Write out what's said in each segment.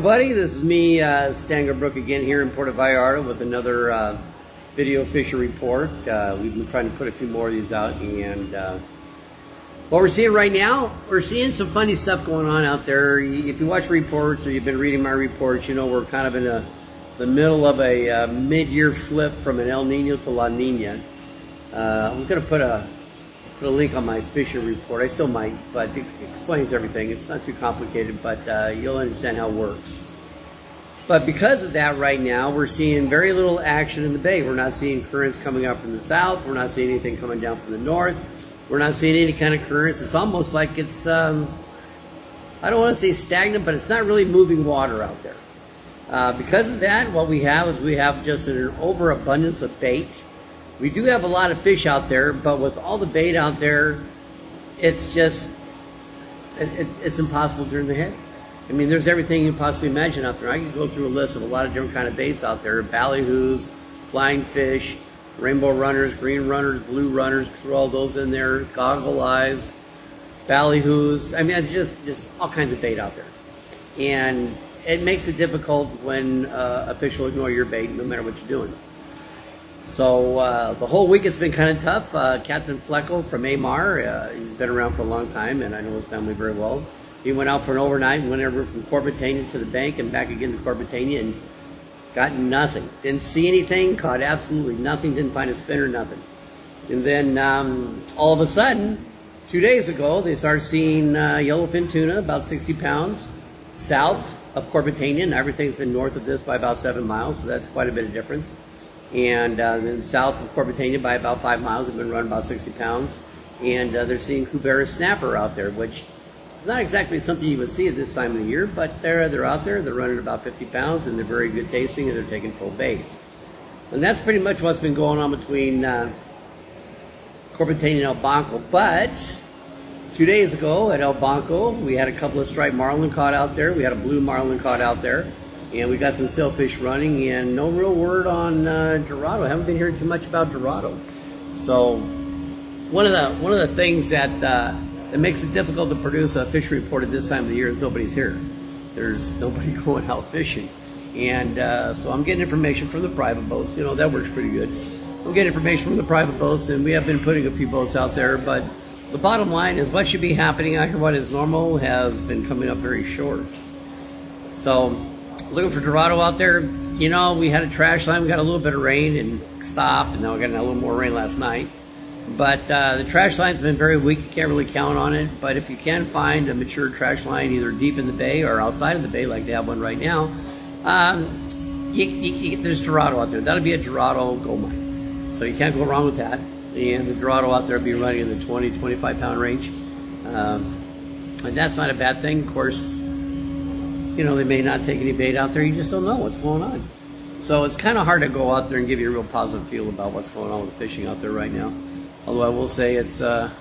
everybody, this is me, Brook again here in Puerto Vallarta with another video fishing report. We've been trying to put a few more of these out, and what we're seeing right now, we're seeing some funny stuff going on out there. If you watch reports or you've been reading my reports, you know we're kind of in the middle of a mid-year flip from an El Nino to La Nina. I'm going to put a link on my fishing report. I still might, but it explains everything. It's not too complicated, but you'll understand how it works. But because of that, right now, we're seeing very little action in the bay. We're not seeing currents coming up from the south. We're not seeing anything coming down from the north. We're not seeing any kind of currents. It's almost like it's, I don't want to say stagnant, but it's not really moving water out there. Because of that, what we have is we have just an overabundance of bait. We do have a lot of fish out there, but with all the bait out there, it's just, it's impossible to turn the head. I mean, there's everything you can possibly imagine out there. I can go through a list of a lot of different kind of baits out there. Ballyhoos, flying fish, rainbow runners, green runners, blue runners, throw all those in there, goggle eyes, ballyhoos. I mean, it's just all kinds of bait out there. And it makes it difficult when a fish will ignore your bait no matter what you're doing. So the whole week it's been kind of tough. Captain Fickle from Amar, he's been around for a long time, and I know his family very well. He went out for an overnight and went over from Corbetena to the bank and back again to Corbetena and got nothing. Didn't see anything, caught absolutely nothing, didn't find a spinner, nothing. And then all of a sudden, 2 days ago, they started seeing yellowfin tuna, about 60 pounds, south of Corbetena, and everything's been north of this by about 7 miles, so that's quite a bit of difference. And then south of Corbetena by about 5 miles, have been running about 60 pounds. And they're seeing Corbetena snapper out there, which is not exactly something you would see at this time of the year, but they're out there, they're running about 50 pounds, and they're very good tasting, and they're taking full baits. And that's pretty much what's been going on between Corbetena and El Banco. But 2 days ago at El Banco, we had a couple of striped marlin caught out there, we had a blue marlin caught out there. And we got some sailfish running, and no real word on Dorado. I haven't been hearing too much about Dorado. So one of the things that makes it difficult to produce a fishing report at this time of the year is nobody's here. There's nobody going out fishing, and so I'm getting information from the private boats. You know, that works pretty good. I'm getting information from the private boats, and we have been putting a few boats out there. But the bottom line is, what should be happening out here, what is normal, has been coming up very short. So looking for Dorado out there. You know, we had a trash line, we got a little bit of rain and stopped, and now we got a little more rain last night. But the trash line's been very weak, you can't really count on it. But if you can find a mature trash line either deep in the bay or outside of the bay, like they have one right now, there's Dorado out there. That'll be a Dorado gold mine. So you can't go wrong with that. And the Dorado out there will be running in the 20, 25 pound range. And that's not a bad thing. Of course, you know, they may not take any bait out there. You just don't know what's going on. So it's kind of hard to go out there and give you a real positive feel about what's going on with fishing out there right now. Although I will say it's a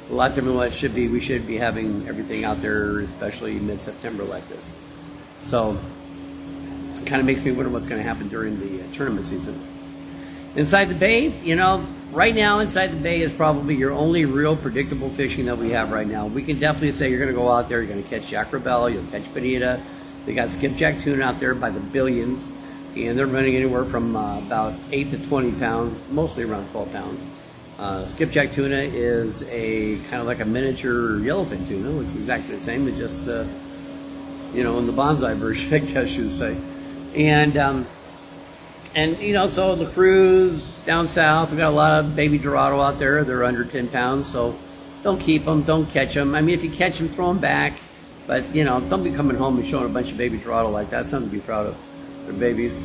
lot different than what it should be. We should be having everything out there, especially mid-September like this. So it kind of makes me wonder what's going to happen during the tournament season. Inside the bay, you know, right now inside the bay is probably your only real predictable fishing that we have right now. We can definitely say you're going to go out there, you're going to catch Jack Rebel, you'll catch bonita. They got skipjack tuna out there by the billions, and they're running anywhere from about 8 to 20 pounds, mostly around 12 pounds. Skipjack tuna is a kind of like a miniature yellowfin tuna. Looks exactly the same, it's just you know, in the bonsai version, I guess you'd say. And you know, so the crews down south, we got a lot of baby Dorado out there. They're under 10 pounds, so don't keep them, don't catch them. I mean, if you catch them, throw them back. But, you know, don't be coming home and showing a bunch of baby Dorado like that. It's something to be proud of. They're babies.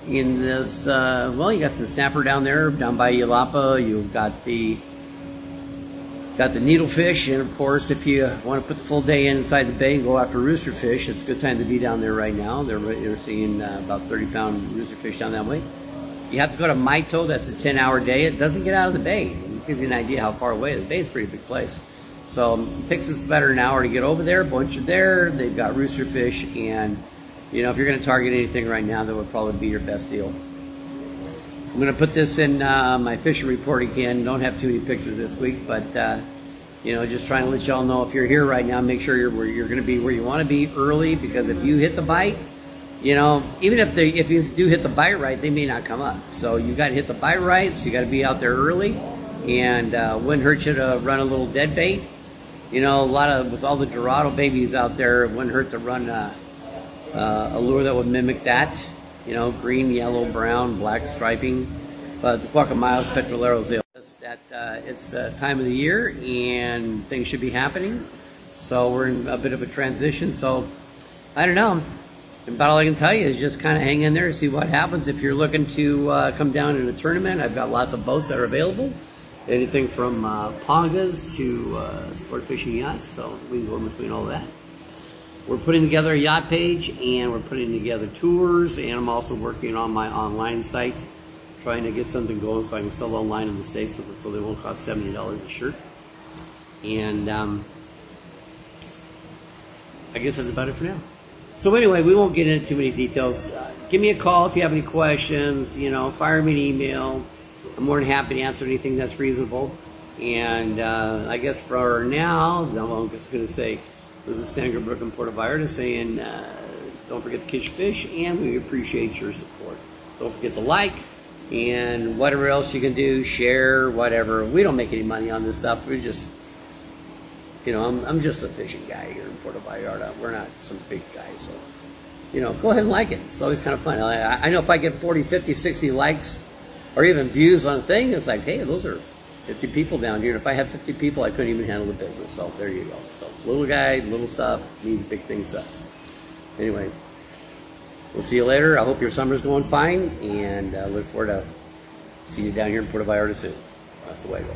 In this, well, you got some snapper down there, down by Yelapa. You've got the needlefish. And, of course, if you want to put the full day inside the bay and go after roosterfish, it's a good time to be down there right now. They're seeing about 30-pound roosterfish down that way. You have to go to Maito. That's a 10-hour day. It doesn't get out of the bay. It gives you an idea how far away. The bay is a pretty big place. So it takes us about an hour to get over there. Once you're there, they've got roosterfish, and you know, if you're going to target anything right now, that would probably be your best deal. I'm going to put this in my fishing report again. Don't have too many pictures this week, but You know, just trying to let y'all know if you're here right now, make sure you're going to be where you want to be early, because if you hit the bite, you know, even if you do hit the bite right, they may not come up. So you got to hit the bite right, so you got to be out there early, and wouldn't hurt you to run a little dead bait. You know, with all the Dorado babies out there, it wouldn't hurt to run a lure that would mimic that. You know, green, yellow, brown, black striping. But the Guacamayos, Petroleros, that it's the time of the year and things should be happening. So we're in a bit of a transition. So I don't know. About all I can tell you is just kind of hang in there and see what happens. If you're looking to come down in a tournament, I've got lots of boats that are available. Anything from pongas to sport fishing yachts. So we can go in between all that. We're putting together a yacht page, and we're putting together tours, and I'm also working on my online site, trying to get something going so I can sell online in the States with it, so they won't cost $70 a shirt. And I guess that's about it for now. So anyway, we won't get into too many details. Give me a call if you have any questions. You know, fire me an email. I'm more than happy to answer anything that's reasonable. And I guess for now, I'm just going to say, this is Stan Brook in Puerto Vallarta saying, don't forget to catch fish, and we appreciate your support. Don't forget to like, and whatever else you can do, share, whatever. We don't make any money on this stuff. We're just, you know, I'm just a fishing guy here in Puerto Vallarta. We're not some big guy, so, you know, go ahead and like it. It's always kind of fun. I know if I get 40, 50, 60 likes, or even views on a thing, it's like, hey, those are 50 people down here. And if I had 50 people, I couldn't even handle the business. So there you go. So little guy, little stuff means big things to us. Anyway, we'll see you later. I hope your summer's going fine, and look forward to see you down here in Puerto Vallarta soon. That's the way I go.